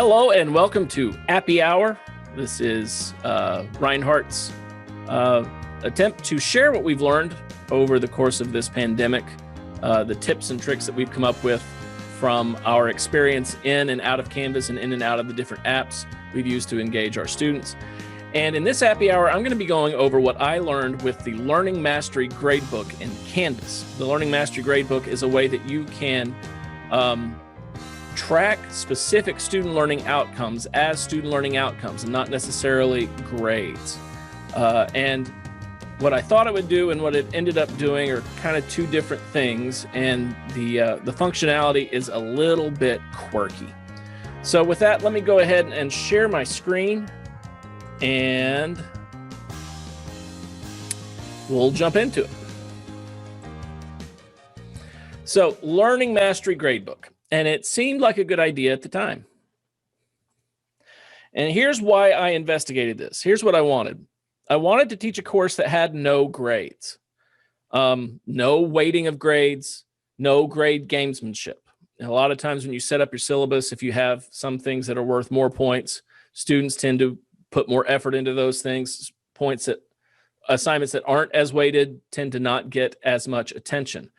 Hello and welcome to Appy Hour. This is Reinhardt's attempt to share what we've learned over the course of this pandemic, the tips and tricks that we've come up with from our experience in and out of Canvas and in and out of the different apps we've used to engage our students. And in this Appy Hour, I'm going to be going over what I learned with the Learning Mastery Gradebook in Canvas. The Learning Mastery Gradebook is a way that you can track specific student learning outcomes as student learning outcomes and not necessarily grades. And what I thought it would do and what it ended up doing are kind of two different things, and the functionality is a little bit quirky. So with that, let me go ahead and share my screen and we'll jump into it. So, Learning Mastery Gradebook. And it seemed like a good idea at the time. And here's why I investigated this. Here's what I wanted. I wanted to teach a course that had no grades, no weighting of grades, no grade gamesmanship. And a lot of times when you set up your syllabus, if you have some things that are worth more points, students tend to put more effort into those things. Assignments that aren't as weighted tend to not get as much attention.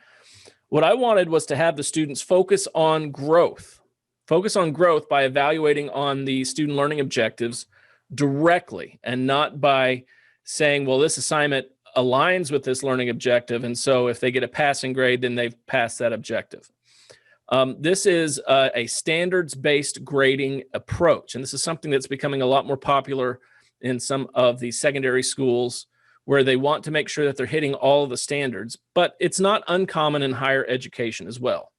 What I wanted was to have the students focus on growth by evaluating on the student learning objectives directly and not by saying, well, this assignment aligns with this learning objective, and so if they get a passing grade, then they've passed that objective. This is a standards-based grading approach, and this is something that's becoming a lot more popular in some of the secondary schools where they want to make sure that they're hitting all of the standards, but it's not uncommon in higher education as well.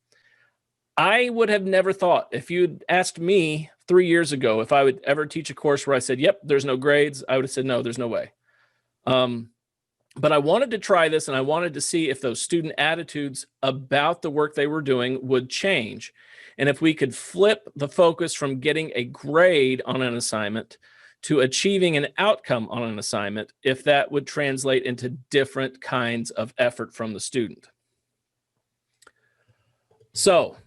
I would have never thought, if you'd asked me 3 years ago if I would ever teach a course where I said, yep, there's no grades, I would have said, no, there's no way. But I wanted to try this, and I wanted to see if those student attitudes about the work they were doing would change. And if we could flip the focus from getting a grade on an assignment to achieving an outcome on an assignment, if that would translate into different kinds of effort from the student. So,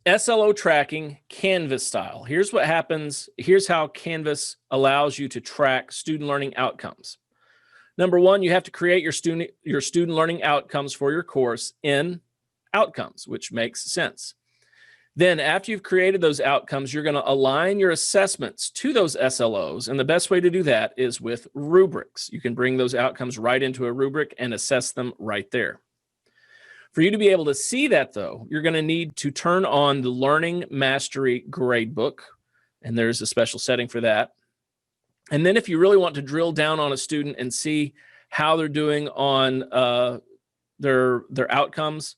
SLO tracking, Canvas style. Here's what happens. Here's how Canvas allows you to track student learning outcomes. Number one, you have to create your student learning outcomes for your course in Outcomes, which makes sense. Then after you've created those outcomes, you're going to align your assessments to those SLOs. And the best way to do that is with rubrics. You can bring those outcomes right into a rubric and assess them right there. For you to be able to see that, though, you're going to need to turn on the Learning Mastery Gradebook. And there's a special setting for that. And then if you really want to drill down on a student and see how they're doing on their outcomes,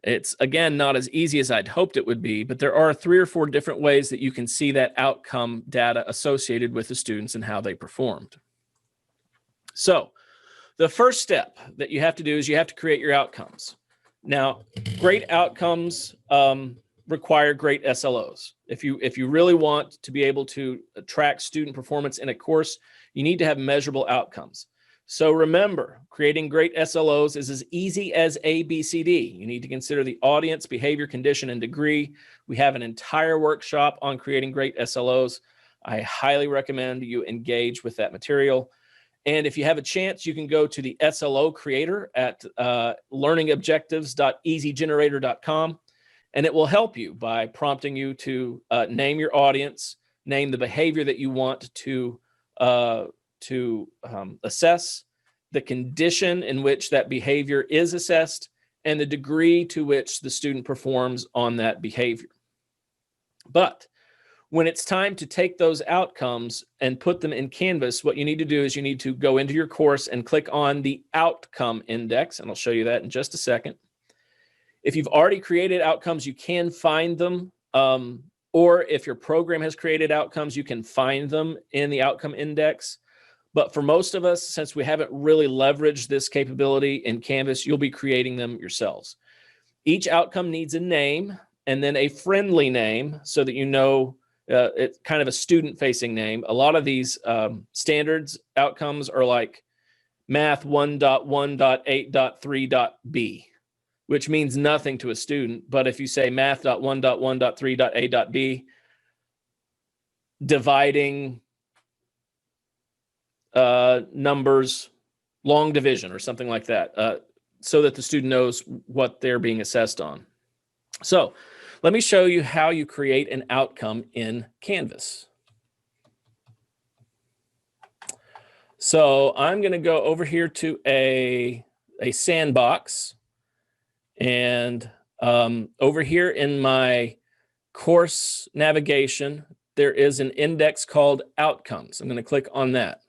it's, again, not as easy as I'd hoped it would be, but there are 3 or 4 different ways that you can see that outcome data associated with the students and how they performed. So the first step that you have to do is you have to create your outcomes. Now, great outcomes require great SLOs. If you really want to be able to track student performance in a course, you need to have measurable outcomes. So remember, creating great SLOs is as easy as A, B, C, D. You need to consider the audience, behavior, condition, and degree. We have an entire workshop on creating great SLOs. I highly recommend you engage with that material. And if you have a chance, you can go to the SLO creator at learningobjectives.easygenerator.com, and it will help you by prompting you to name your audience, name the behavior that you want to assess, the condition in which that behavior is assessed, and the degree to which the student performs on that behavior. But when it's time to take those outcomes and put them in Canvas, what you need to do is you need to go into your course and click on the outcome index, and I'll show you that in just a second. If you've already created outcomes, you can find them, or if your program has created outcomes, you can find them in the outcome index. But for most of us, since we haven't really leveraged this capability in Canvas, you'll be creating them yourselves. Each outcome needs a name and then a friendly name so that you know it's kind of a student-facing name. A lot of these standards outcomes are like math 1.1.8.3.b, which means nothing to a student. But if you say math.1.1.3.a.b, dividing numbers, long division or something like that, so that the student knows what they're being assessed on. So let me show you how you create an outcome in Canvas. So I'm going to go over here to a sandbox, and over here in my course navigation, there is an index called Outcomes. I'm going to click on that.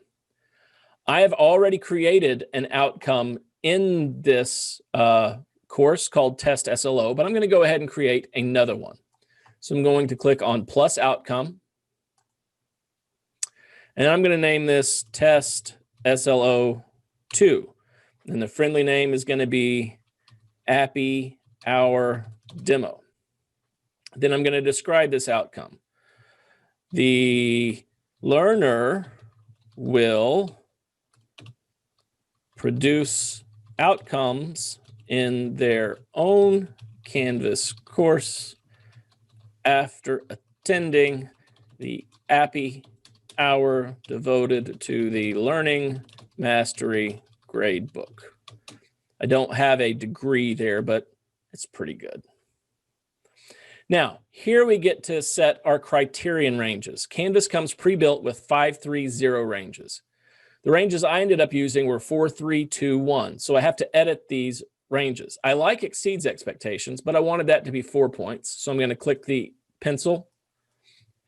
I have already created an outcome in this course called Test SLO, but I'm going to go ahead and create another one. So I'm going to click on Plus Outcome, and I'm going to name this Test SLO 2. And the friendly name is going to be Appy Hour Demo. Then I'm going to describe this outcome. The learner will produce outcomes in their own Canvas course after attending the Appy Hour devoted to the Learning Mastery Gradebook. I don't have a degree there, but it's pretty good. Now, here we get to set our criterion ranges. Canvas comes pre-built with 5, 3, 0 ranges. The ranges I ended up using were 4, 3, 2, 1. So I have to edit these ranges. I like exceeds expectations, but I wanted that to be 4 points. So I'm going to click the pencil.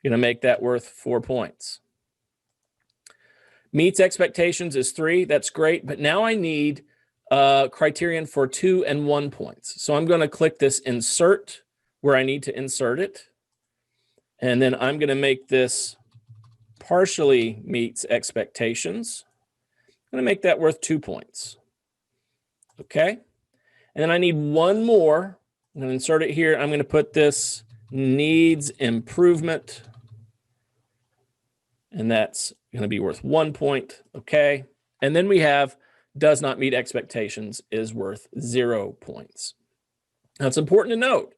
I'm going to make that worth 4 points. Meets expectations is 3. That's great. But now I need a criterion for 2 and 1 points. So I'm going to click this insert where I need to insert it. And then I'm going to make this partially meets expectations. I'm going to make that worth 2 points. Okay. And then I need one more. I'm going to insert it here. I'm going to put this needs improvement. And that's going to be worth 1 point. Okay. And then we have does not meet expectations is worth 0 points. Now it's important to note,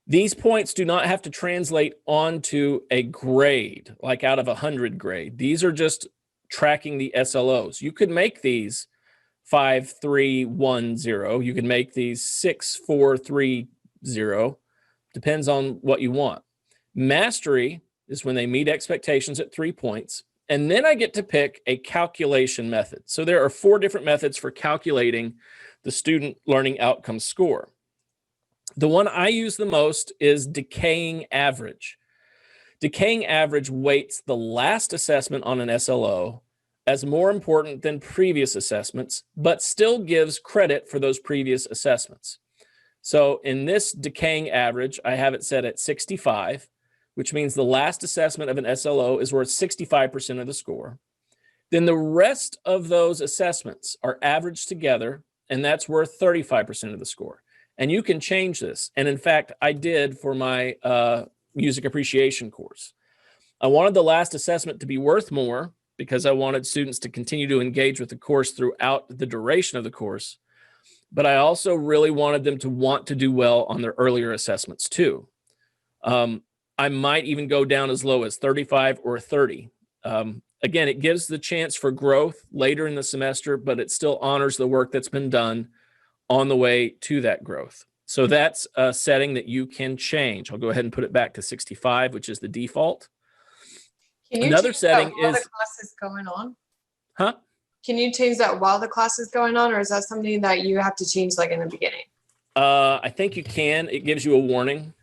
these points do not have to translate onto a grade, like out of 100 grade. These are just tracking the SLOs. You could make these 5, 3, 1, 0. You can make these 6, 4, 3, 0. Depends on what you want. Mastery is when they meet expectations at 3 points. And then I get to pick a calculation method. So there are 4 different methods for calculating the student learning outcome score. The one I use the most is decaying average. Decaying average weights the last assessment on an SLO as more important than previous assessments, but still gives credit for those previous assessments. So in this decaying average, I have it set at 65, which means the last assessment of an SLO is worth 65% of the score. Then the rest of those assessments are averaged together, and that's worth 35% of the score. And you can change this. And in fact, I did for my music appreciation course. I wanted the last assessment to be worth more because I wanted students to continue to engage with the course throughout the duration of the course. But I also really wanted them to want to do well on their earlier assessments too. I might even go down as low as 35 or 30. Again, it gives the chance for growth later in the semester, but it still honors the work that's been done on the way to that growth. So that's a setting that you can change. I'll go ahead and put it back to 65, which is the default. Another setting is while the class is going on. Huh? Can you change that while the class is going on, or is that something that you have to change like in the beginning? I think you can. It gives you a warning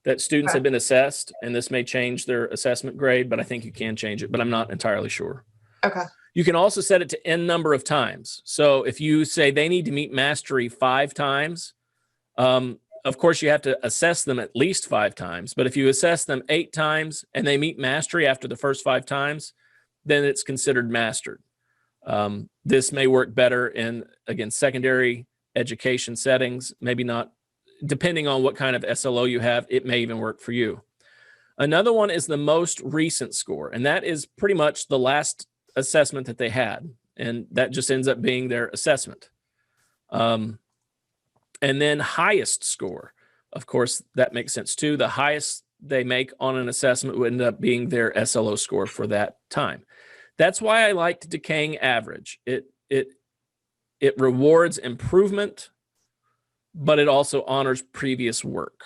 that students have been assessed, and this may change their assessment grade, but I think you can change it, but I'm not entirely sure. Okay. You can also set it to n number of times. So if you say they need to meet mastery 5 times, of course you have to assess them at least 5 times. But if you assess them 8 times and they meet mastery after the first 5 times, then it's considered mastered. This may work better in, again, secondary education settings, maybe not, depending on what kind of SLO you have, it may even work for you. Another one is the most recent score, and that is pretty much the last assessment that they had, and that just ends up being their assessment. And then highest score, of course, that makes sense too. The highest they make on an assessment would end up being their SLO score for that time. That's why I liked decaying average. It rewards improvement, but it also honors previous work.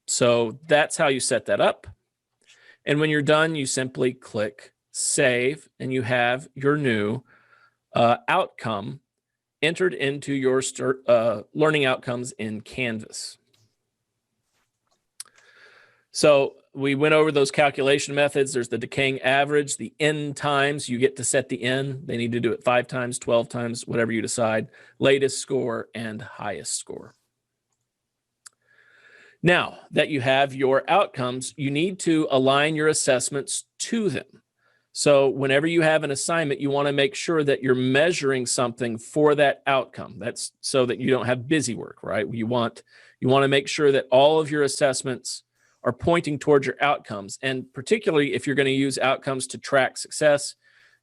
So that's how you set that up. And when you're done, you simply click save, and you have your new outcome entered into your learning outcomes in Canvas. So we went over those calculation methods. There's the decaying average, the n times. You get to set the n. They need to do it 5 times, 12 times, whatever you decide. Latest score and highest score. Now that you have your outcomes, you need to align your assessments to them. So whenever you have an assignment, you want to make sure that you're measuring something for that outcome. That's so that you don't have busy work, right? You want to make sure that all of your assessments are pointing towards your outcomes. And particularly if you're going to use outcomes to track success,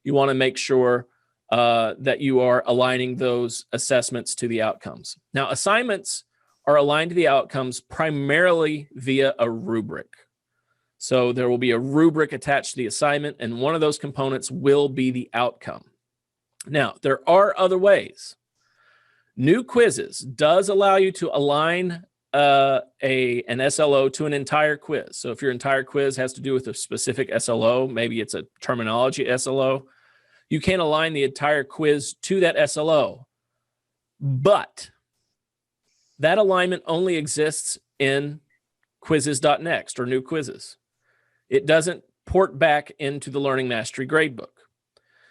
you want to make sure that you are aligning those assessments to the outcomes. Now, assignments are aligned to the outcomes primarily via a rubric. So there will be a rubric attached to the assignment, and one of those components will be the outcome. Now, there are other ways. New Quizzes does allow you to align an SLO to an entire quiz. So if your entire quiz has to do with a specific SLO, maybe it's a terminology SLO, you can align the entire quiz to that SLO. But that alignment only exists in quizzes.next or New Quizzes. It doesn't port back into the Learning Mastery Gradebook.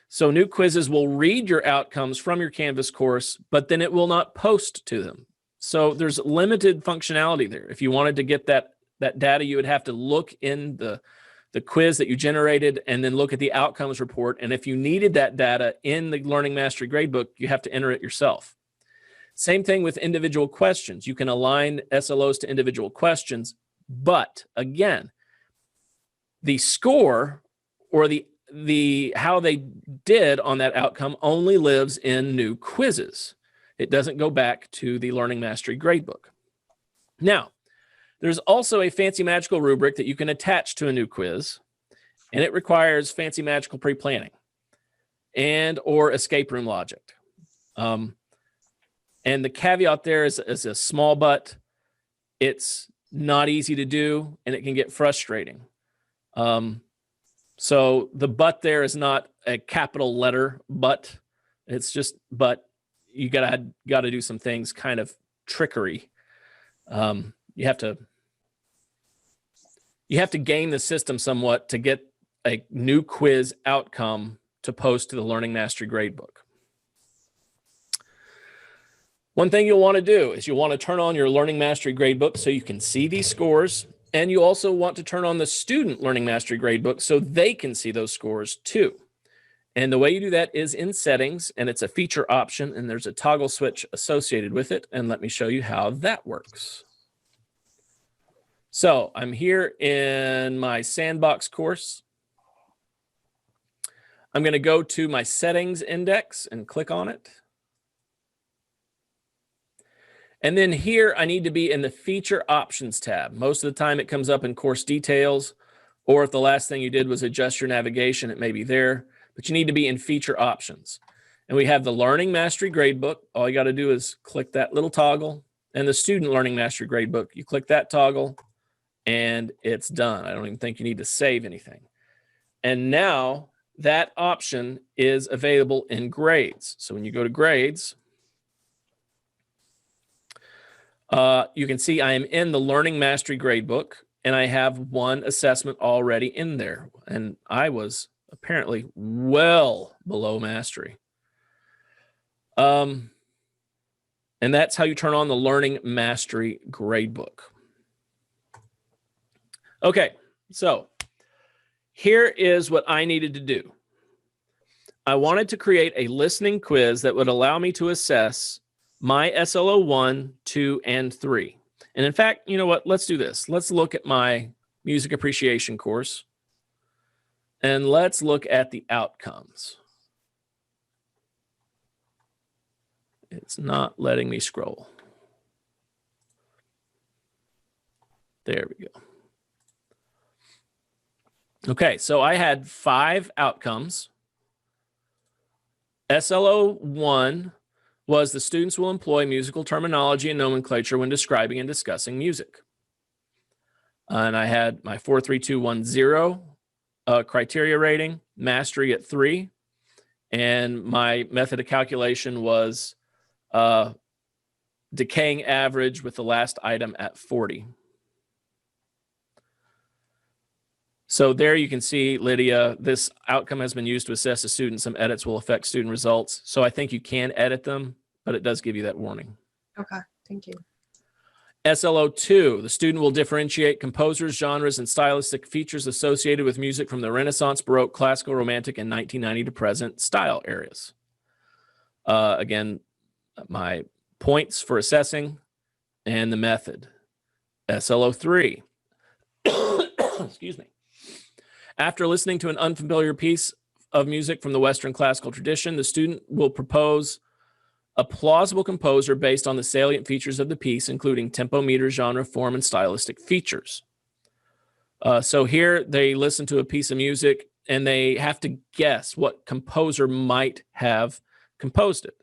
So New Quizzes will read your outcomes from your Canvas course, but then it will not post to them. So there's limited functionality there. If you wanted to get that data, you would have to look in the quiz that you generated and then look at the outcomes report. And if you needed that data in the Learning Mastery Gradebook, you have to enter it yourself. Same thing with individual questions. You can align SLOs to individual questions, but again, the score or the how they did on that outcome only lives in New Quizzes. It doesn't go back to the Learning Mastery Gradebook. Now, there's also a fancy magical rubric that you can attach to a new quiz, and it requires fancy magical pre-planning and or escape room logic. And the caveat there is a small but. It's not easy to do, and it can get frustrating. So the but there is not a capital letter but. It's just but. You gotta do some things, kind of trickery. You have to game the system somewhat to get a new quiz outcome to post to the Learning Mastery Gradebook. One thing you'll want to do is you'll want to turn on your Learning Mastery Gradebook so you can see these scores, and you also want to turn on the Student Learning Mastery Gradebook so they can see those scores too. And the way you do that is in settings, and it's a feature option, and there's a toggle switch associated with it. And let me show you how that works. So I'm here in my sandbox course. I'm going to go to my settings index and click on it. And then here I need to be in the feature options tab. Most of the time it comes up in course details, or if the last thing you did was adjust your navigation, it may be there. But you need to be in feature options. And we have the Learning Mastery Gradebook. All you got to do is click that little toggle, and the Student Learning Mastery Gradebook. You click that toggle and it's done. I don't even think you need to save anything. And now that option is available in grades. So when you go to grades, you can see I am in the Learning Mastery Gradebook, and I have one assessment already in there. And I was apparently well below mastery. And that's how you turn on the Learning Mastery Gradebook. Okay, so here is what I needed to do. I wanted to create a listening quiz that would allow me to assess my SLO 1, 2, and 3. And in fact, you know what? Let's do this. Let's look at my music appreciation course. And let's look at the outcomes. It's not letting me scroll. There we go. Okay, so I had 5 outcomes. SLO1 was the students will employ musical terminology and nomenclature when describing and discussing music. And I had my 43210 criteria rating, mastery at 3, and my method of calculation was decaying average with the last item at 40. So there you can see, Lydia, this outcome has been used to assess a student. Some edits will affect student results. So I think you can edit them, but it does give you that warning. Okay, thank you. SLO2, the student will differentiate composers, genres, and stylistic features associated with music from the Renaissance, Baroque, Classical, Romantic, and 1990 to present style areas. Again, my points for assessing and the method. SLO3, excuse me. After listening to an unfamiliar piece of music from the Western classical tradition, the student will propose a plausible composer based on the salient features of the piece, including tempo, meter, genre, form, and stylistic features. So here they listen to a piece of music and they have to guess what composer might have composed it.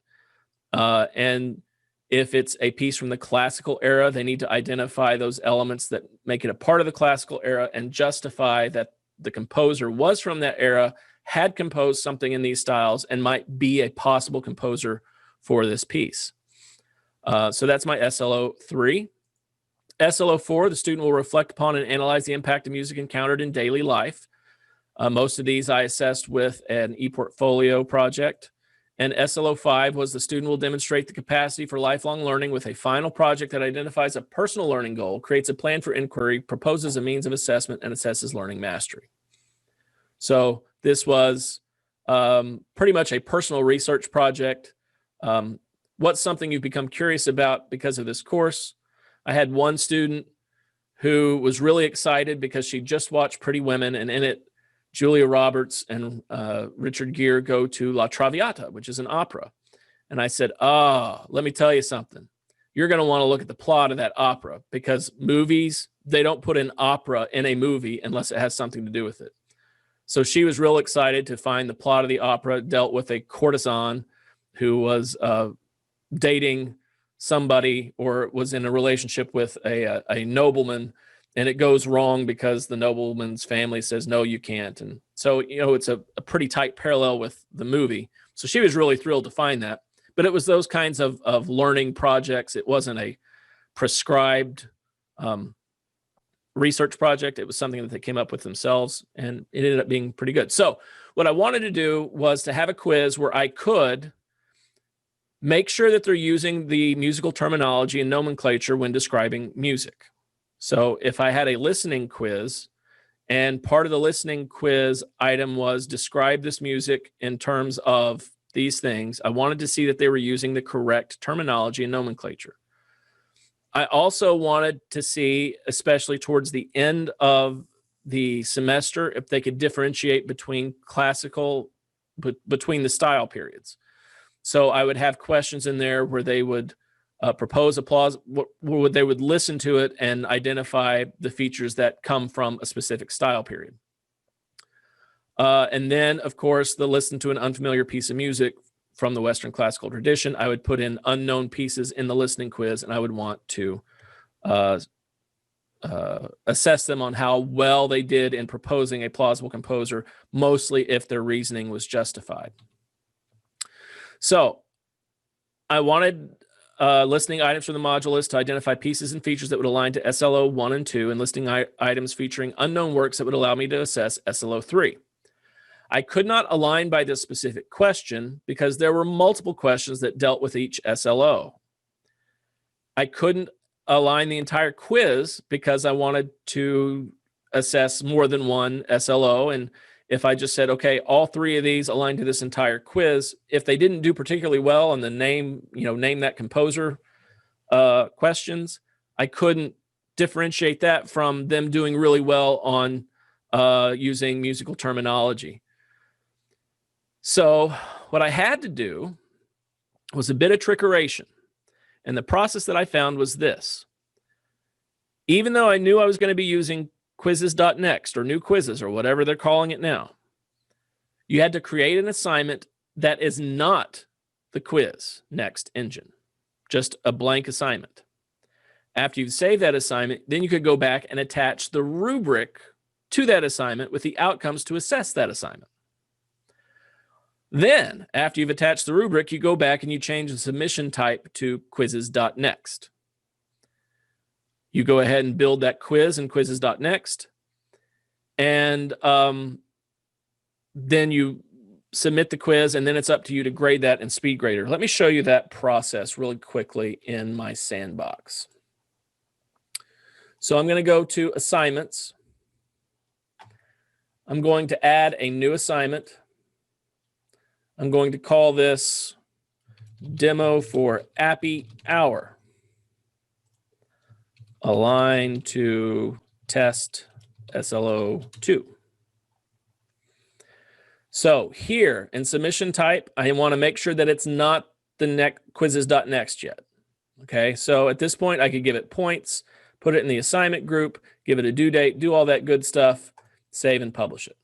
And if it's a piece from the classical era, they need to identify those elements that make it a part of the classical era and justify that the composer was from that era, had composed something in these styles, and might be a possible composer for this piece. So that's my SLO3. SLO4, the student will reflect upon and analyze the impact of music encountered in daily life. Most of these I assessed with an e-portfolio project. And SLO5 was the student will demonstrate the capacity for lifelong learning with a final project that identifies a personal learning goal, creates a plan for inquiry, proposes a means of assessment, and assesses learning mastery. So this was pretty much a personal research project. What's something you've become curious about because of this course? I had one student who was really excited because she just watched Pretty Women, and in it, Julia Roberts and Richard Gere go to La Traviata, which is an opera. And I said, let me tell you something. You're going to want to look at the plot of that opera, because movies, they don't put an opera in a movie unless it has something to do with it. So she was real excited to find the plot of the opera dealt with a courtesan who was dating somebody or was in a relationship with a nobleman, and it goes wrong because the nobleman's family says, no, you can't. And so, it's a pretty tight parallel with the movie. So she was really thrilled to find that. But it was those kinds of learning projects. It wasn't a prescribed research project. It was something that they came up with themselves, and it ended up being pretty good. So what I wanted to do was to have a quiz where I could make sure that they're using the musical terminology and nomenclature when describing music. So if I had a listening quiz, and part of the listening quiz item was describe this music in terms of these things, I wanted to see that they were using the correct terminology and nomenclature. I also wanted to see, especially towards the end of the semester, if they could differentiate between between the style periods. So I would have questions in there where they would propose applause, where they would listen to it and identify the features that come from a specific style period. And then, of course, the listen to an unfamiliar piece of music from the Western classical tradition. I would put in unknown pieces in the listening quiz, and I would want to assess them on how well they did in proposing a plausible composer, mostly if their reasoning was justified. So I wanted listening items from the module list to identify pieces and features that would align to SLO 1 and 2, and listing items featuring unknown works that would allow me to assess SLO 3. I could not align by this specific question because there were multiple questions that dealt with each SLO. I couldn't align the entire quiz because I wanted to assess more than one SLO, and if I just said, okay, all 3 of these align to this entire quiz, if they didn't do particularly well on the name that composer questions, I couldn't differentiate that from them doing really well on using musical terminology. So what I had to do was a bit of trickeration. And the process that I found was this. Even though I knew I was going to be using quizzes.next or new quizzes or whatever they're calling it now, you had to create an assignment that is not the quiz next engine, just a blank assignment. After you've saved that assignment, then you could go back and attach the rubric to that assignment with the outcomes to assess that assignment. Then, after you've attached the rubric, you go back and you change the submission type to quizzes.next. You go ahead and build that quiz in quizzes.next, and then you submit the quiz, and then it's up to you to grade that in SpeedGrader. Let me show you that process really quickly in my sandbox. So I'm going to go to assignments. I'm going to add a new assignment. I'm going to call this demo for Appy Hour. Align to test SLO2. So here in submission type, I want to make sure that it's not the quizzes.next yet. Okay, so at this point, I could give it points, put it in the assignment group, give it a due date, do all that good stuff, save and publish it.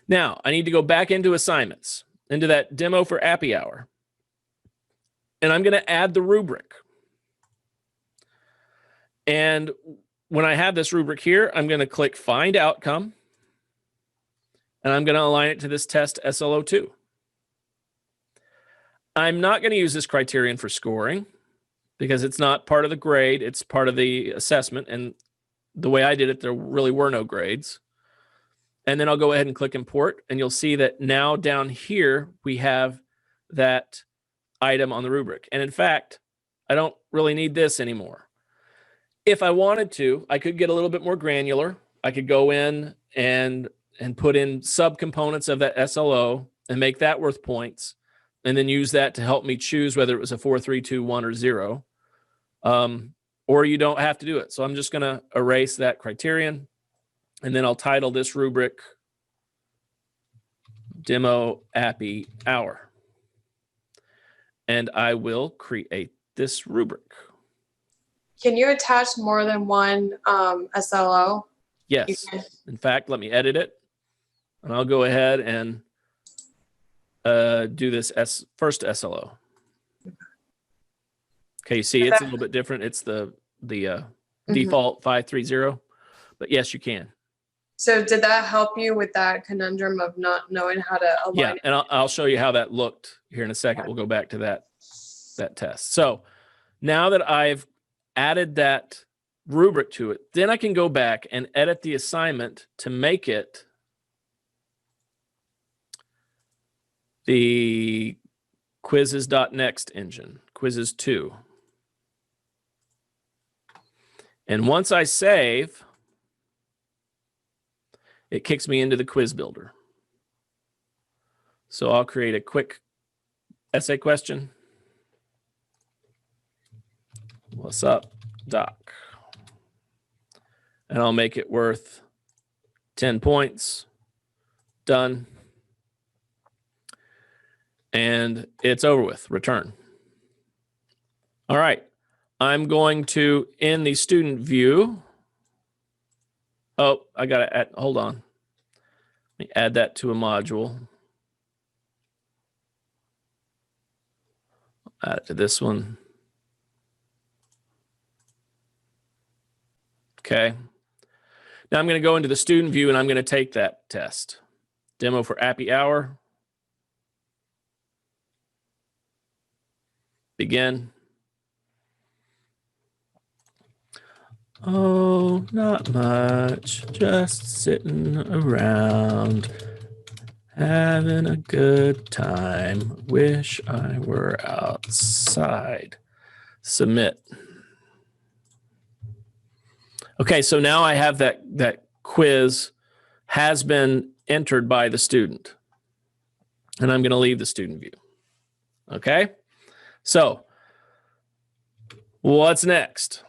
Now, I need to go back into assignments, into that demo for Appy Hour, and I'm going to add the rubric. And when I have this rubric here, I'm going to click Find Outcome, and I'm going to align it to this test SLO2. I'm not going to use this criterion for scoring because it's not part of the grade. It's part of the assessment. And the way I did it, there really were no grades. And then I'll go ahead and click Import, and you'll see that now down here, we have that item on the rubric. And in fact, I don't really need this anymore. If I wanted to, I could get a little bit more granular. I could go in and put in subcomponents of that SLO and make that worth points, and then use that to help me choose whether it was a 4, 3, 2, 1, or 0. Or you don't have to do it. So I'm just going to erase that criterion, and then I'll title this rubric Demo Appy Hour. And I will create this rubric. Can you attach more than one SLO? Yes. In fact, let me edit it. And I'll go ahead and do this first SLO. Okay, you see it's a little bit different. It's the default 530. But yes, you can. So did that help you with that conundrum of not knowing how to align? Yeah, and I'll show you how that looked here in a second. We'll go back to that test. So now that I've added that rubric to it, then I can go back and edit the assignment to make it the quizzes.next engine, quizzes 2. And once I save, it kicks me into the quiz builder. So I'll create a quick essay question. What's up, Doc? And I'll make it worth 10 points. Done. And it's over with. Return. All right. I'm going to, in the student view. Oh, I got to add, hold on. Let me add that to a module. Add it to this one. Okay. Now I'm going to go into the student view and I'm going to take that test. Demo for Appy Hour. Begin. Oh, not much. Just sitting around, having a good time. Wish I were outside. Submit. Okay, so now I have that quiz has been entered by the student. And I'm going to leave the student view. Okay? So, what's next?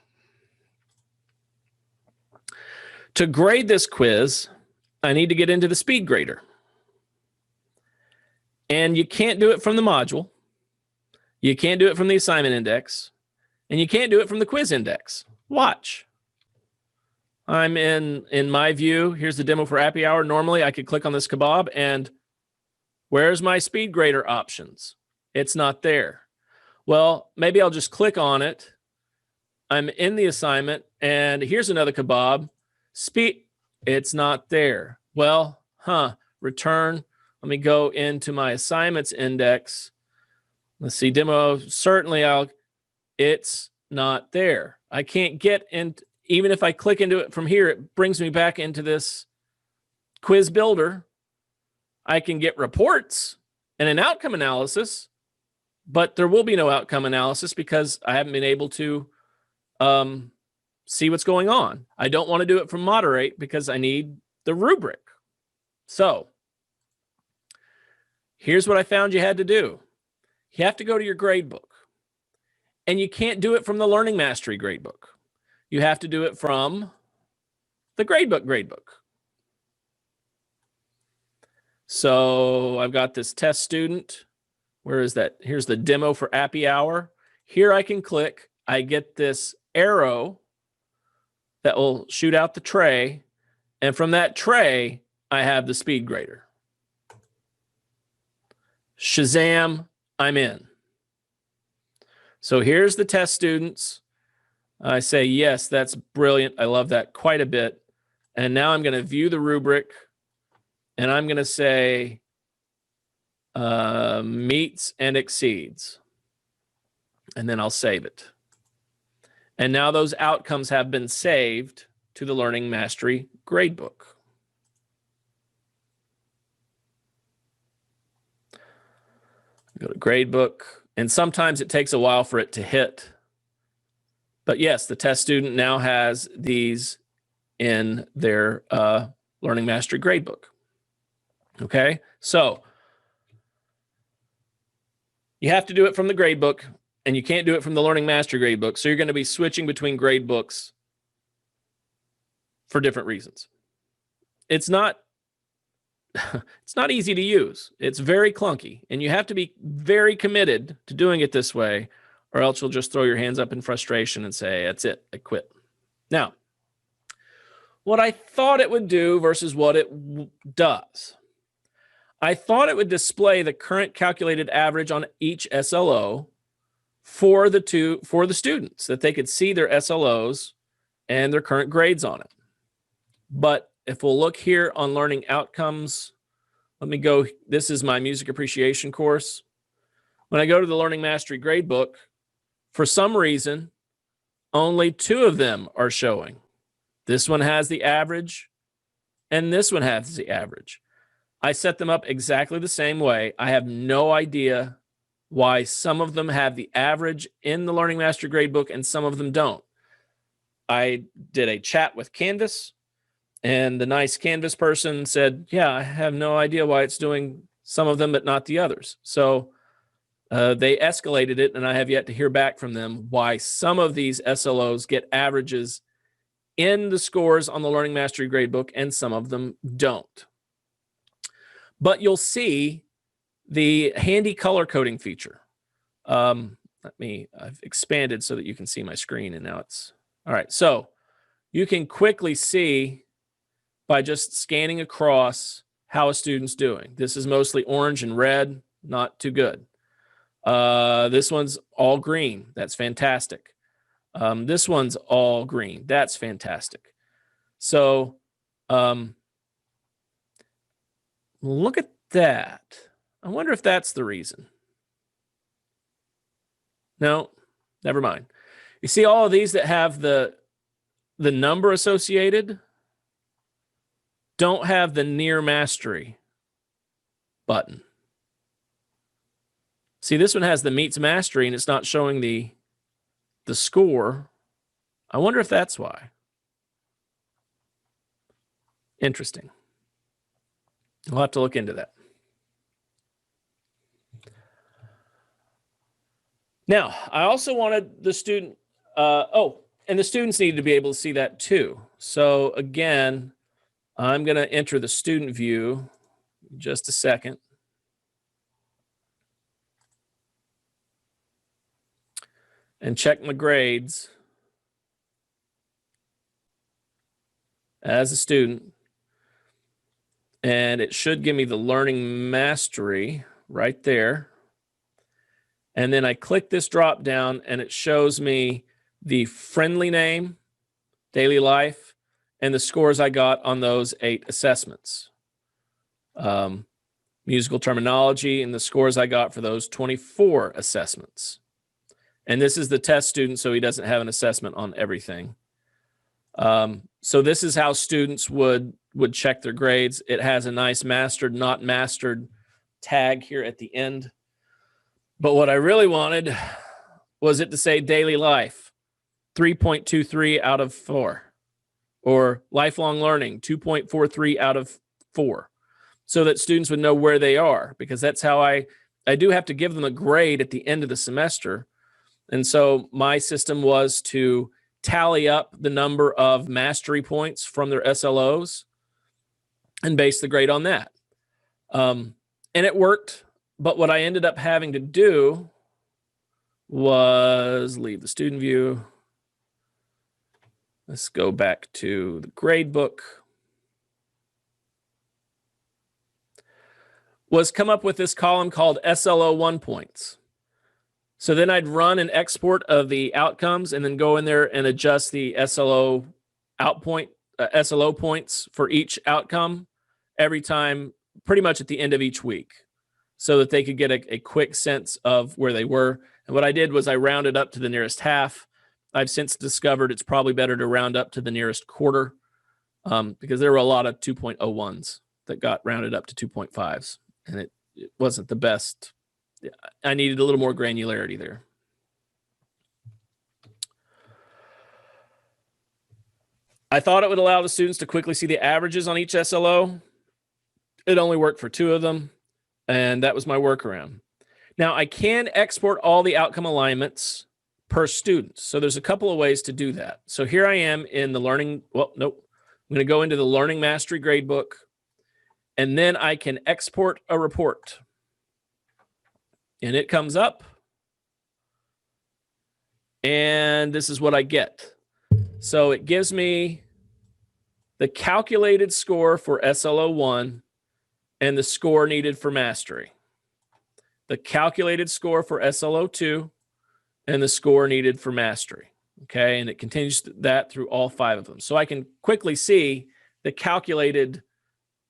To grade this quiz, I need to get into the SpeedGrader. And you can't do it from the module. You can't do it from the assignment index. And you can't do it from the quiz index. Watch. I'm in my view, here's the demo for Appy Hour. Normally I could click on this kebab and where's my speed grader options? It's not there. Well, maybe I'll just click on it. I'm in the assignment and here's another kebab. Speed, it's not there. Well, return. Let me go into my assignments index. Let's see, demo, certainly it's not there. I can't get in, even if I click into it from here, it brings me back into this quiz builder. I can get reports and an outcome analysis, but there will be no outcome analysis because I haven't been able to see what's going on. I don't want to do it from moderate because I need the rubric. So here's what I found you had to do. You have to go to your gradebook. And you can't do it from the Learning Mastery gradebook. You have to do it from the gradebook. So I've got this test student. Where is that? Here's the demo for Appy Hour. Here I can click. I get this arrow that will shoot out the tray. And from that tray, I have the speed grader. Shazam, I'm in. So here's the test students. I say, yes, that's brilliant. I love that quite a bit. And now I'm going to view the rubric and I'm going to say meets and exceeds. And then I'll save it. And now those outcomes have been saved to the Learning Mastery gradebook. Go to gradebook. And sometimes it takes a while for it to hit. But yes, the test student now has these in their Learning Mastery gradebook. Okay, so you have to do it from the gradebook and you can't do it from the Learning Mastery gradebook. So you're going to be switching between gradebooks for different reasons. It's not easy to use. It's very clunky and you have to be very committed to doing it this way or else you'll just throw your hands up in frustration and say, that's it, I quit. Now, what I thought it would do versus what it does. I thought it would display the current calculated average on each SLO for the students, that they could see their SLOs and their current grades on it. But if we'll look here on learning outcomes, let me go, this is my music appreciation course. When I go to the Learning Mastery gradebook, for some reason, only 2 of them are showing. This one has the average and this one has the average. I set them up exactly the same way. I have no idea why some of them have the average in the Learning Mastery gradebook and some of them don't. I did a chat with Canvas and the nice Canvas person said, yeah, I have no idea why it's doing some of them, but not the others. So they escalated it and I have yet to hear back from them why some of these SLOs get averages in the scores on the Learning Mastery gradebook and some of them don't. But you'll see the handy color coding feature. I've expanded so that you can see my screen and now it's, all right. So you can quickly see by just scanning across how a student's doing. This is mostly orange and red, not too good. This one's all green. That's fantastic. This one's all green. That's fantastic. So look at that. I wonder if that's the reason. No, never mind. You see all of these that have the number associated don't have the near mastery button. See, this one has the meets mastery and it's not showing the score. I wonder if that's why. Interesting. We'll have to look into that. Now, I also wanted the student, and the students need to be able to see that too. So again, I'm going to enter the student view in just a second. And check my grades. as a student. And it should give me the learning mastery right there. And then I click this drop down and it shows me the friendly name, daily life, and the scores I got on those 8 assessments. Musical terminology and the scores I got for those 24 assessments. And this is the test student, so he doesn't have an assessment on everything. So this is how students would check their grades. It has a nice mastered, not mastered tag here at the end. But what I really wanted was it to say daily life, 3.23 out of 4, or lifelong learning, 2.43 out of 4, so that students would know where they are, because that's how I do have to give them a grade at the end of the semester. And so my system was to tally up the number of mastery points from their SLOs and base the grade on that. And it worked. But what I ended up having to do was leave the student view. Let's go back to the gradebook. Was come up with this column called SLO 1 points. So then I'd run an export of the outcomes and then go in there and adjust the SLO SLO points for each outcome every time, pretty much at the end of each week, so that they could get a quick sense of where they were. And what I did was I rounded up to the nearest half. I've since discovered it's probably better to round up to the nearest quarter, because there were a lot of 2.01s that got rounded up to 2.5s, and it wasn't the best. I needed a little more granularity there. I thought it would allow the students to quickly see the averages on each SLO. It only worked for 2 of them, and that was my workaround. Now, I can export all the outcome alignments per student. So there's a couple of ways to do that. So here I am in the learning, well, nope. I'm going to go into the Learning Mastery Gradebook, and then I can export a report. And it comes up, and this is what I get. So it gives me the calculated score for SLO 1 and the score needed for mastery, the calculated score for SLO 2 and the score needed for mastery. Okay, and it continues that through all 5 of them. So I can quickly see the calculated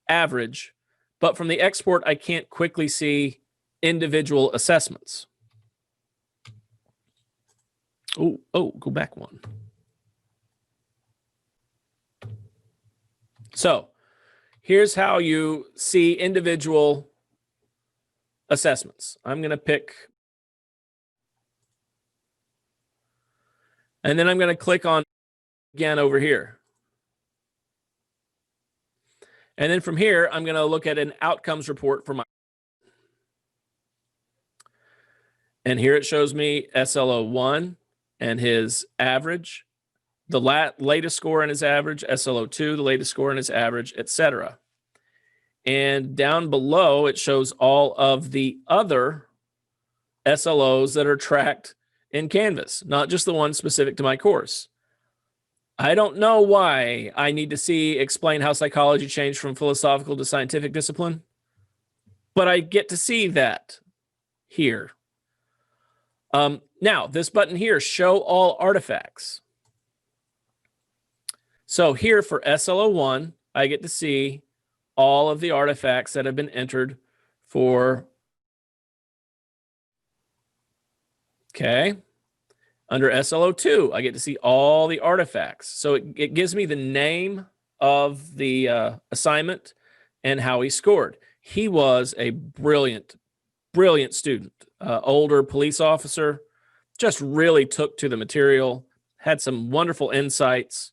average, but from the export, I can't quickly see individual assessments. Oh, go back one. So here's how you see individual assessments. I'm going to pick, and then I'm going to click on again over here. And then from here, I'm going to look at an outcomes report for my. And here it shows me SLO 1 and his average, the latest score in his average, SLO 2, the latest score in his average, etc. And down below, it shows all of the other SLOs that are tracked in Canvas, not just the ones specific to my course. I don't know why I need to explain how psychology changed from philosophical to scientific discipline, but I get to see that here. Now, this button here, show all artifacts. So here for SLO 1, I get to see all of the artifacts that have been entered for, okay. Under SLO 2, I get to see all the artifacts. So it gives me the name of the assignment and how he scored. He was a brilliant student, older police officer, just really took to the material, had some wonderful insights,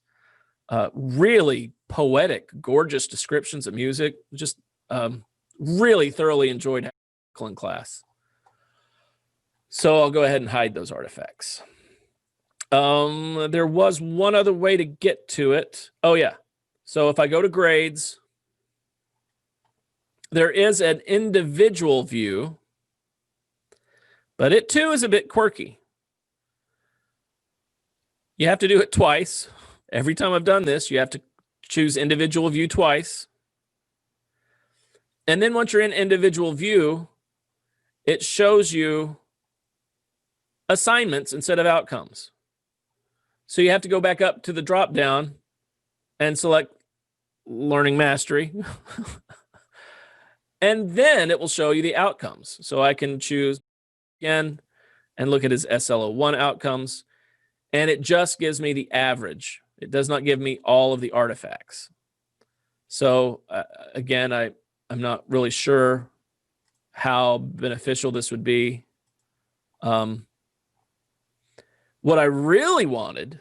really poetic, gorgeous descriptions of music, just really thoroughly enjoyed Conklin class. So I'll go ahead and hide those artifacts. There was one other way to get to it. Oh yeah. So if I go to grades, there is an individual view, but it too is a bit quirky. You have to do it twice. Every time I've done this, you have to choose individual view twice. And then once you're in individual view, it shows you assignments instead of outcomes. So you have to go back up to the drop down and select learning mastery. And then it will show you the outcomes. So I can choose again and look at his SLO1 outcomes. And it just gives me the average. It does not give me all of the artifacts. So again, I'm not really sure how beneficial this would be. What I really wanted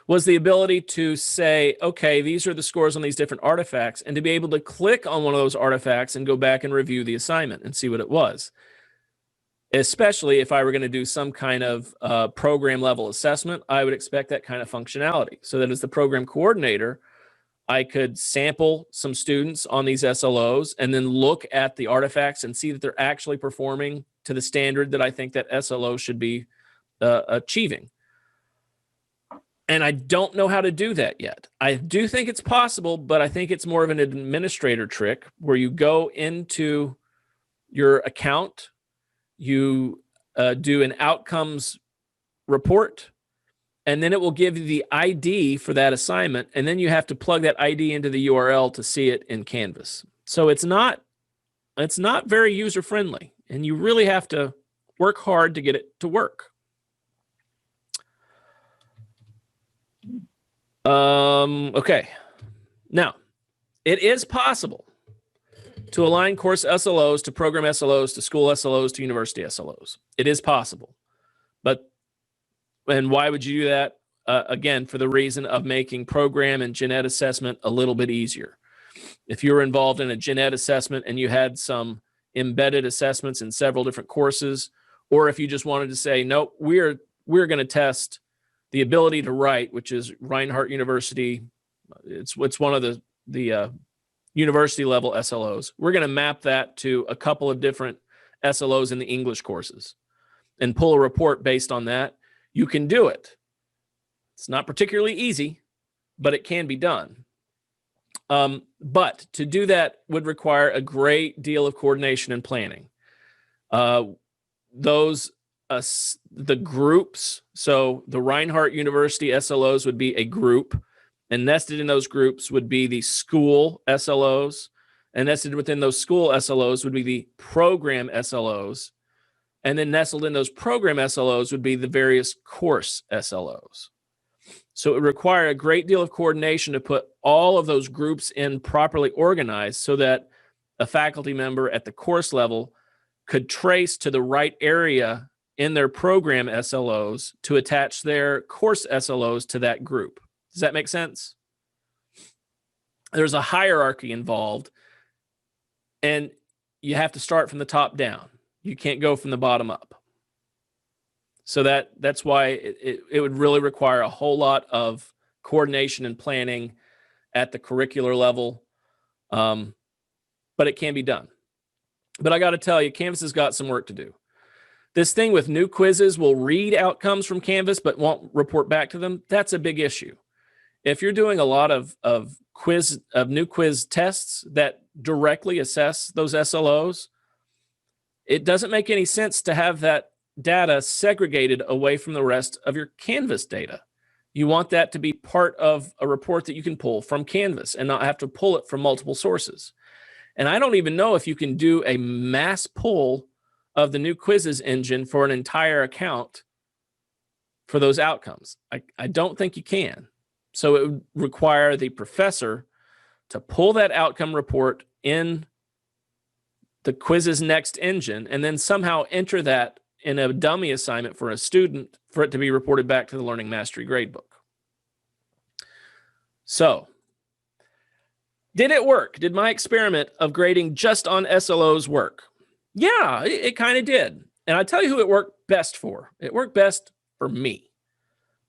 was the ability to say, okay, these are the scores on these different artifacts, and to be able to click on one of those artifacts and go back and review the assignment and see what it was. Especially if I were going to do some kind of program level assessment, I would expect that kind of functionality, so that as the program coordinator, I could sample some students on these SLOs and then look at the artifacts and see that they're actually performing to the standard that I think that SLO should be achieving. And I don't know how to do that yet. I do think it's possible, but I think it's more of an administrator trick where you go into your account, you do an outcomes report, and then it will give you the ID for that assignment, and then you have to plug that ID into the URL to see it in Canvas. So it's not very user-friendly, and you really have to work hard to get it to work. Okay. Now, it is possible to align course SLOs to program SLOs to school SLOs to university SLOs. It is possible. And why would you do that? Again, for the reason of making program and gen ed assessment a little bit easier. If you were involved in a gen ed assessment and you had some embedded assessments in several different courses, or if you just wanted to say, nope, we're going to test the ability to write, which is Reinhardt University. It's one of the university level SLOs. We're going to map that to a couple of different SLOs in the English courses and pull a report based on that. You can do it. It's not particularly easy, but it can be done. But to do that would require a great deal of coordination and planning. The groups, so the Reinhardt University SLOs would be a group, and nested in those groups would be the school SLOs, and nested within those school SLOs would be the program SLOs, and then nestled in those program SLOs would be the various course SLOs. So it would require a great deal of coordination to put all of those groups in properly organized so that a faculty member at the course level could trace to the right area in their program SLOs to attach their course SLOs to that group. Does that make sense? There's a hierarchy involved, and you have to start from the top down. You can't go from the bottom up. So that's why it would really require a whole lot of coordination and planning at the curricular level, but it can be done. But I got to tell you, Canvas has got some work to do. This thing with new quizzes will read outcomes from Canvas but won't report back to them. That's a big issue. If you're doing a lot of new quiz tests that directly assess those SLOs, it doesn't make any sense to have that data segregated away from the rest of your Canvas data. You want that to be part of a report that you can pull from Canvas and not have to pull it from multiple sources. And I don't even know if you can do a mass pull of the new quizzes engine for an entire account for those outcomes. I don't think you can. So it would require the professor to pull that outcome report in the quizzes next engine and then somehow enter that in a dummy assignment for a student for it to be reported back to the Learning Mastery Gradebook. So, did it work? Did my experiment of grading just on SLOs work? Yeah, it kind of did. And I tell you who it worked best for. It worked best for me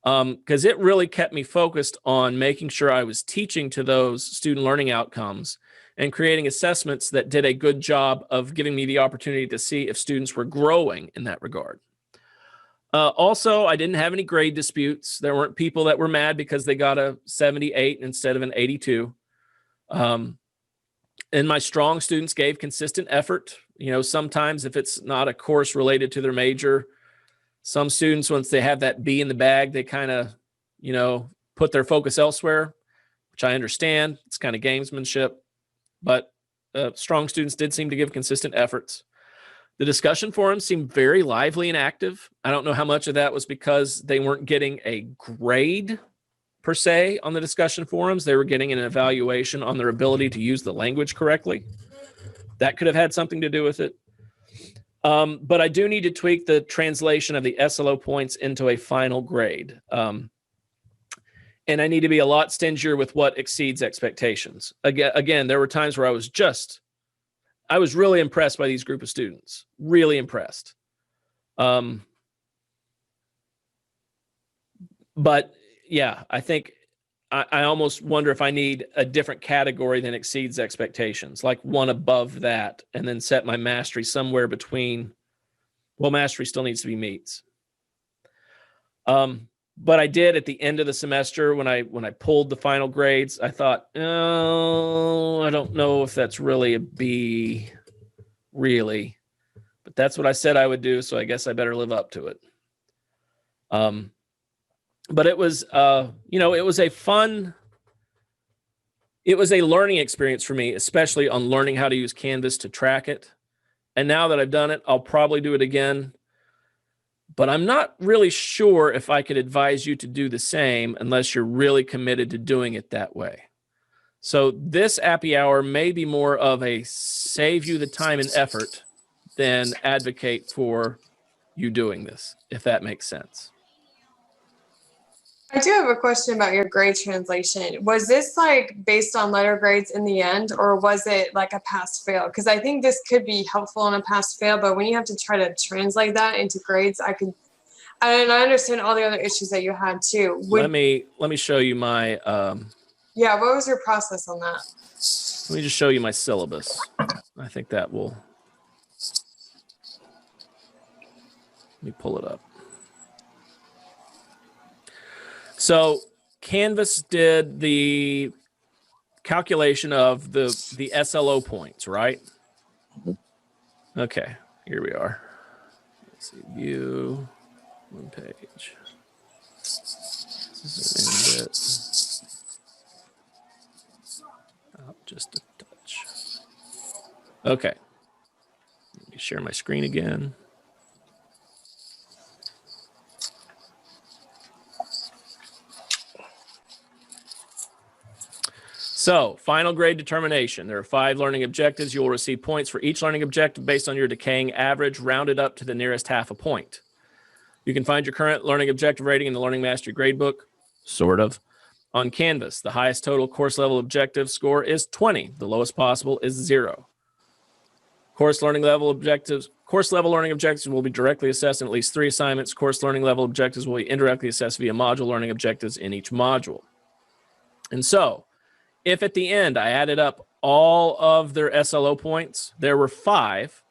because it really kept me focused on making sure I was teaching to those student learning outcomes and creating assessments that did a good job of giving me the opportunity to see if students were growing in that regard. Also, I didn't have any grade disputes. There weren't people that were mad because they got a 78 instead of an 82. And my strong students gave consistent effort. You know, sometimes if it's not a course related to their major, some students, once they have that B in the bag, they kind of, you know, put their focus elsewhere, which I understand. It's kind of gamesmanship, but strong students did seem to give consistent efforts. The discussion forums seemed very lively and active. I don't know how much of that was because they weren't getting a grade per se on the discussion forums. They were getting an evaluation on their ability to use the language correctly. That could have had something to do with it. But I do need to tweak the translation of the SLO points into a final grade. And I need to be a lot stingier with what exceeds expectations. Again, there were times where I was really impressed by these group of students, really impressed. But yeah, I think I almost wonder if I need a different category than exceeds expectations, like one above that, and then set my mastery somewhere between. Well, mastery still needs to be meets. But I did at the end of the semester when I pulled the final grades, I thought, oh, I don't know if that's really a B, really. But that's what I said I would do, so I guess I better live up to it. But it was, you know, it was a learning experience for me, especially on learning how to use Canvas to track it. And now that I've done it, I'll probably do it again. But I'm not really sure if I could advise you to do the same unless you're really committed to doing it that way. So this Appy Hour may be more of a save you the time and effort than advocate for you doing this, if that makes sense. I do have a question about your grade translation. Was this like based on letter grades in the end, or was it like a pass fail? Because I think this could be helpful in a pass fail, but when you have to try to translate that into grades, and I understand all the other issues that you had too. Let me show you my yeah, what was your process on that? let me just show you my syllabus. I think that will, let me pull it up. So Canvas did the calculation of the SLO points, right? Okay, here we are. Let's see, view, one page. Zoom in a bit. Up just a touch. Okay, let me share my screen again. So, final grade determination. There are 5 learning objectives. You will receive points for each learning objective based on your decaying average, rounded up to the nearest half a point. You can find your current learning objective rating in the Learning Mastery Gradebook, sort of, on Canvas. The highest total course level objective score is 20. The lowest possible is 0. Course learning level objectives will be directly assessed in at least 3 assignments. Course learning level objectives will be indirectly assessed via module learning objectives in each module. And so, if at the end I added up all of their SLO points, there were 5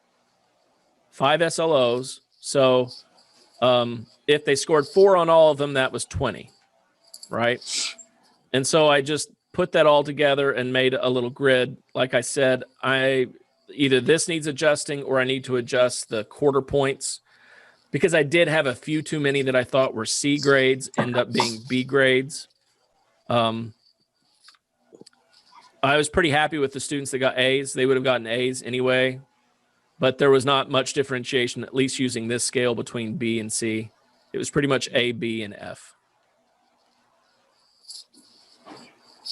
SLOs. So if they scored 4 on all of them, that was 20, right? And so I just put that all together and made a little grid. Like I said, either this needs adjusting or I need to adjust the quarter points, because I did have a few too many that I thought were C grades end up being B grades. I was pretty happy with the students that got A's. They would have gotten A's anyway, but there was not much differentiation, at least using this scale, between B and C. It was pretty much A, B, and F.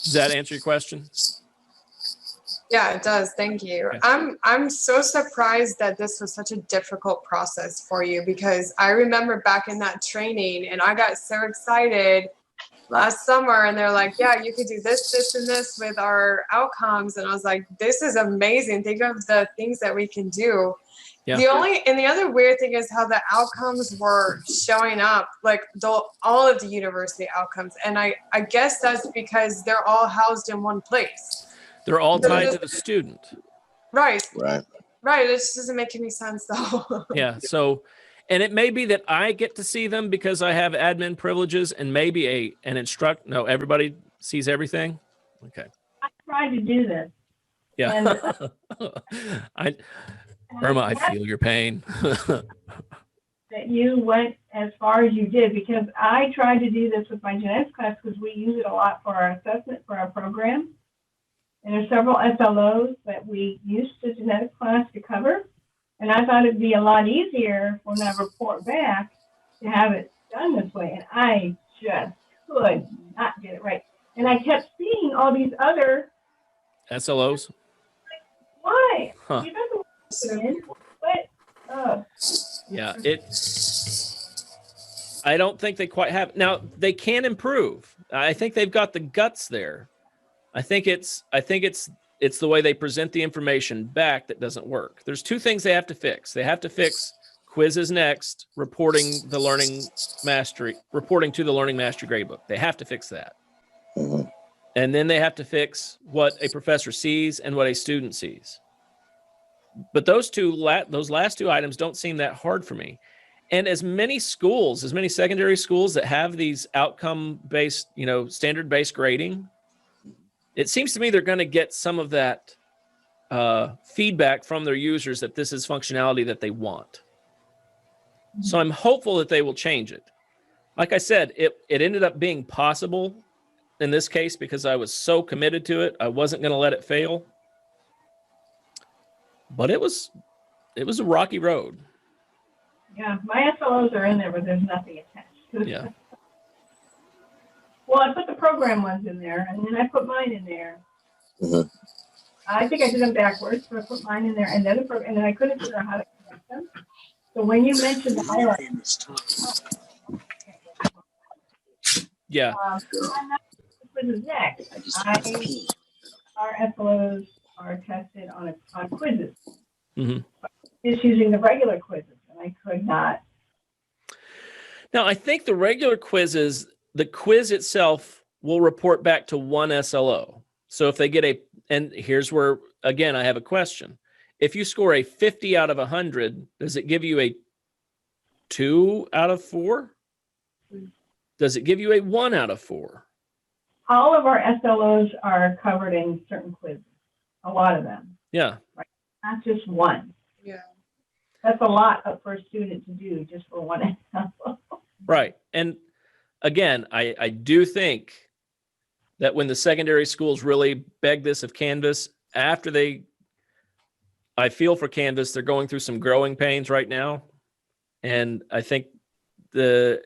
Does that answer your question? Yeah, it does. Thank you. Okay. I'm so surprised that this was such a difficult process for you, because I remember back in that training and I got so excited last summer, and they're like, yeah, you could do this, this, and this with our outcomes. And I was like, this is amazing. Think of the things that we can do. Yeah. The other weird thing is how the outcomes were showing up, like all of the university outcomes. And I guess that's because they're all housed in one place. They're all tied to the student. Right. It just doesn't make any sense though. Yeah. So, And it may be that I get to see them because I have admin privileges, and maybe no, everybody sees everything. Okay. I tried to do this. Yeah. And, Irma, I feel your pain. that you went as far as you did, because I tried to do this with my genetics class because we use it a lot for our assessment for our program. And there's several SLOs that we use the genetics class to cover. And I thought it'd be a lot easier when I report back to have it done this way. And I just could not get it right. And I kept seeing all these other SLOs? why? Huh. You don't what? Yeah, I don't think they quite have. Now, they can improve. I think they've got the guts there. I think it's the way they present the information back that doesn't work. There's two things they have to fix. They have to fix quizzes next, reporting to the Learning Mastery Gradebook. They have to fix that. Mhm. And then they have to fix what a professor sees and what a student sees. But those last two items don't seem that hard for me. And as many secondary schools that have these outcome-based, standard-based grading, it seems to me they're going to get some of that feedback from their users that this is functionality that they want. So I'm hopeful that they will change it. Like I said, it ended up being possible in this case because I was so committed to it. I wasn't going to let it fail. But it was a rocky road. Yeah, my SLOs are in there, but there's nothing attached to it. Yeah. Well, I put the program ones in there, and then I put mine in there. Mhm. I think I did them backwards, so I put mine in there, and then and then I couldn't figure out how to connect them. So when you mentioned the highlight, Yeah. This is next. Our SLOs are tested on quizzes. Mm-hmm. Just using the regular quizzes, and I could not. Now, I think the regular quizzes, the quiz itself will report back to one SLO. So if they get and here's where, again, I have a question. If you score a 50 out of 100, does it give you a 2 out of 4? Does it give you a 1 out of 4? All of our SLOs are covered in certain quizzes. A lot of them. Yeah. Right? Not just one. Yeah. That's a lot for a student to do just for one SLO. Right. And again, I do think that when the secondary schools really beg this of Canvas, I feel for Canvas, they're going through some growing pains right now. And I think the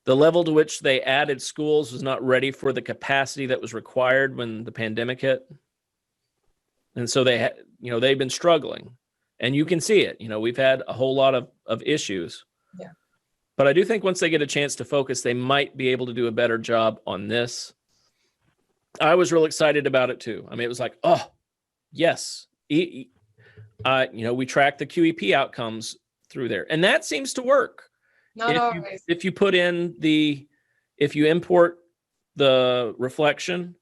level to which they added schools was not ready for the capacity that was required when the pandemic hit. And so they've been struggling, and you can see it. We've had a whole lot of issues. Yeah. But I do think once they get a chance to focus, they might be able to do a better job on this. I was real excited about it too. I mean, it was like, oh, yes. We track the QEP outcomes through there, and that seems to work. Not always. If you import the reflection,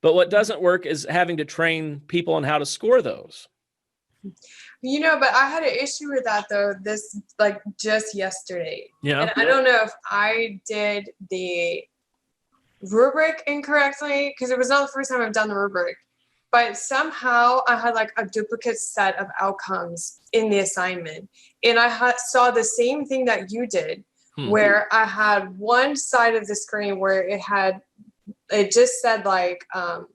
but what doesn't work is having to train people on how to score those. But I had an issue with that though, just yesterday. Yeah. And I don't know if I did the rubric incorrectly, because it was not the first time I've done the rubric, but somehow I had like a duplicate set of outcomes in the assignment. And I saw the same thing that you did, where I had one side of the screen where it just said like, what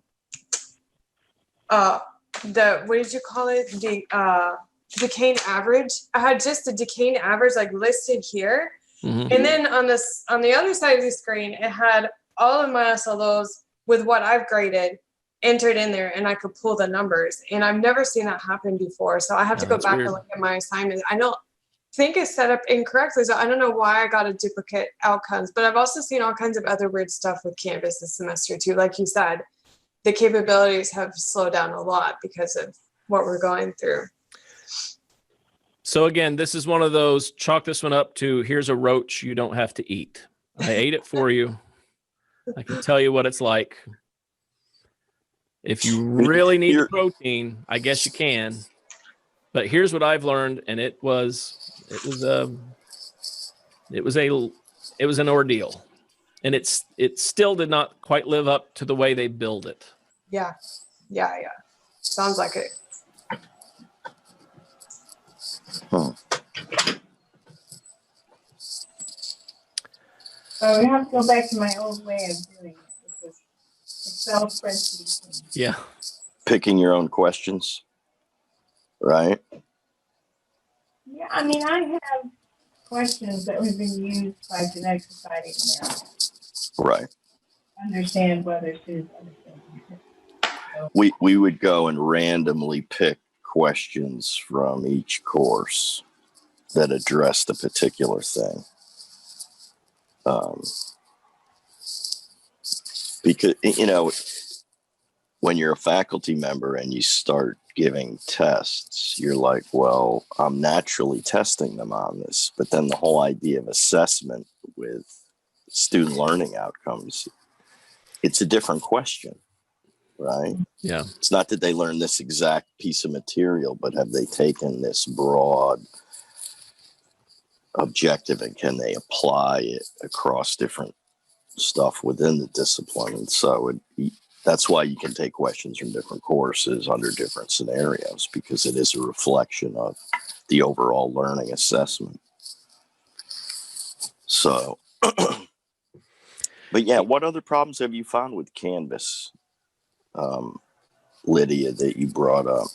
did you call it? The decaying average. I had just the decaying average like listed here. Mm-hmm. And then on the other side of the screen, it had all of my SLOs with what I've graded entered in there, and I could pull the numbers. And I've never seen that happen before. So I have to go back and look at my assignment. I don't think it's set up incorrectly. So I don't know why I got a duplicate outcomes, but I've also seen all kinds of other weird stuff with Canvas this semester too. Like you said, the capabilities have slowed down a lot because of what we're going through. So again, this is one of those, chalk this one up to, here's a roach you don't have to eat. I ate it for you. I can tell you what it's like. If you really need protein, I guess you can. But here's what I've learned, and it was It was an ordeal, and it still did not quite live up to the way they build it. Yeah. Sounds like it. So we have to go back to my old way of doing it, which was Excel spreadsheets. Yeah. Picking your own questions, right? Yeah, I mean, I have questions that have been used by Genetic Society of America. Right. Understand whether students understand. We would go and randomly pick questions from each course that addressed a particular thing. Because, you know, when you're a faculty member and you start giving tests, you're like, well, I'm naturally testing them on this. But then the whole idea of assessment with student learning outcomes, it's a different question, right? Yeah. It's not that they learn this exact piece of material, but have they taken this broad objective and can they apply it across different stuff within the discipline? And so that's why you can take questions from different courses under different scenarios, because it is a reflection of the overall learning assessment. So, but yeah, what other problems have you found with Canvas, Lydia, that you brought up?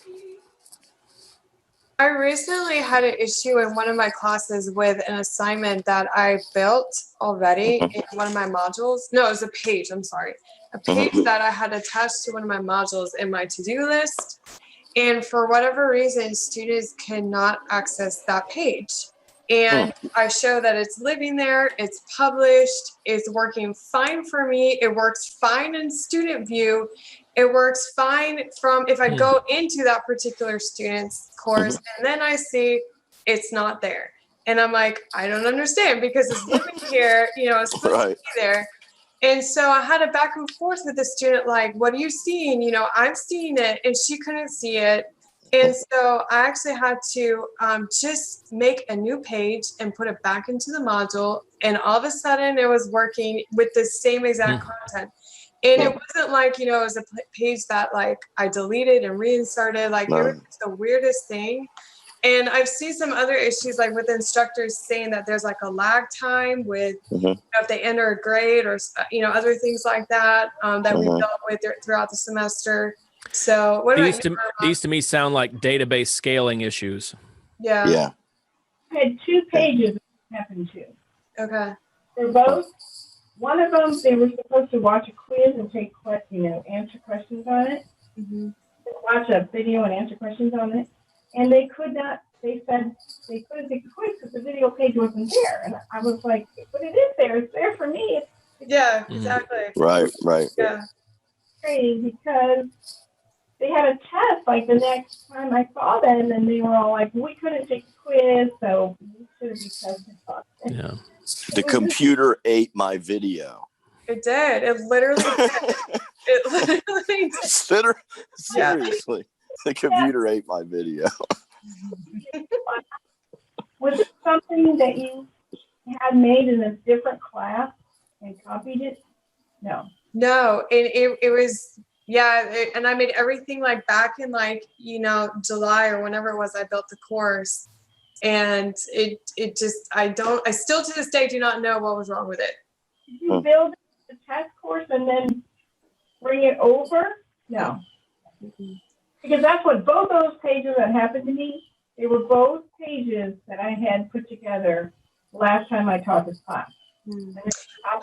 I recently had an issue in one of my classes with an assignment that I built already in one of my modules. No, it was a page. I'm sorry. A page that I had attached to one of my modules in my to-do list. And for whatever reason, students cannot access that page. And I show that it's living there, it's published, it's working fine for me. It works fine in student view. It works fine from if I go into that particular student's course and then I see it's not there. And I'm like, I don't understand because it's living here, you know, it's supposed to be there. And so I had a back and forth with the student, like, what are you seeing? You know, I'm seeing it and she couldn't see it. And so I actually had to just make a new page and put it back into the module. And all of a sudden it was working with the same exact content. And it wasn't like, you know, it was a page that like I deleted and reinserted. Like it was the weirdest thing. And I've seen some other issues like with instructors saying that there's like a lag time with you know, if they enter a grade or, you know, other things like that that we've dealt with throughout the semester. So what these to me sound like database scaling issues. Yeah. I had 2 pages that happened to. Okay. They're both. One of them, they were supposed to watch a quiz and take, you know, answer questions on it. Watch a video and answer questions on it. And they could not, they said they couldn't take the quiz because the video page wasn't there. And I was like, but it is there. It's there for me. Yeah, exactly. Right. Yeah. Crazy because they had a test like the next time I saw them and they were all like, we couldn't take the quiz, so we should be tested. Yeah. The computer ate my video. It did. It literally did. It literally did. Seriously. The computer ate my video. Was it something that you had made in a different class and copied it? No. No, it was, and I made everything like back in like, you know, July or whenever it was I built the course. And it just, I still to this day do not know what was wrong with it. Did you build the test course and then bring it over? No. Because that's what both those pages that happened to me, they were both pages that I had put together last time I taught this class.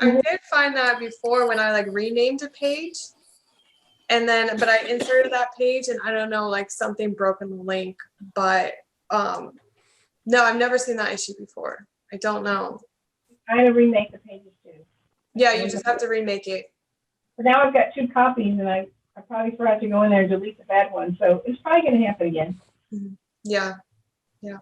I did find that before when I like renamed a page and then, but I inserted that page and I don't know, like something broke in the link, but no, I've never seen that issue before. I don't know. I had to remake the pages too. Yeah, you just have to remake it. But now I've got 2 copies and I probably forgot to go in there and delete the bad one. So it's probably going to happen again. Yeah. Well,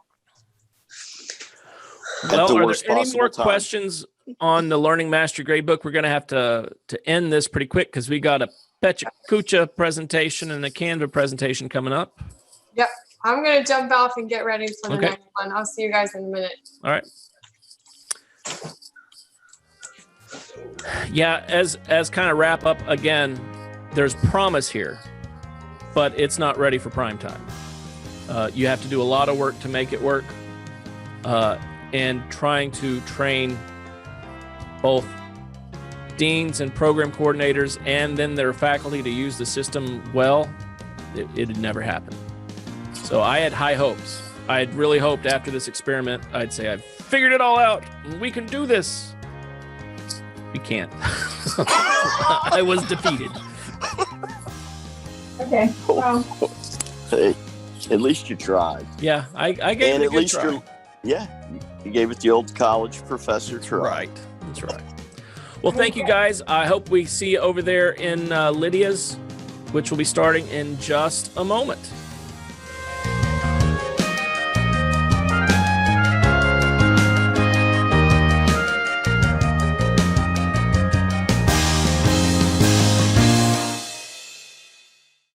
are there any more questions on the Learning Mastery Gradebook? We're going to have to end this pretty quick because we got a Pecha Kucha presentation and a Canva presentation coming up. Yep. I'm going to jump off and get ready for the Okay. next one. I'll see you guys in a minute. All right. Yeah, as kind of wrap up again, there's promise here, but it's not ready for prime time. You have to do a lot of work to make it work, and trying to train both deans and program coordinators and then their faculty to use the system well, it never happened. So I had high hopes. I had really hoped after this experiment, I'd say, I've figured it all out. We can do this. We can't. I was defeated. Okay, well, Hey, at least you tried. Yeah, I gave And it a at good least try. you gave it the old college professor try. Right. That's right. Well, thank you guys. I hope we see you over there in Lydia's, which will be starting in just a moment.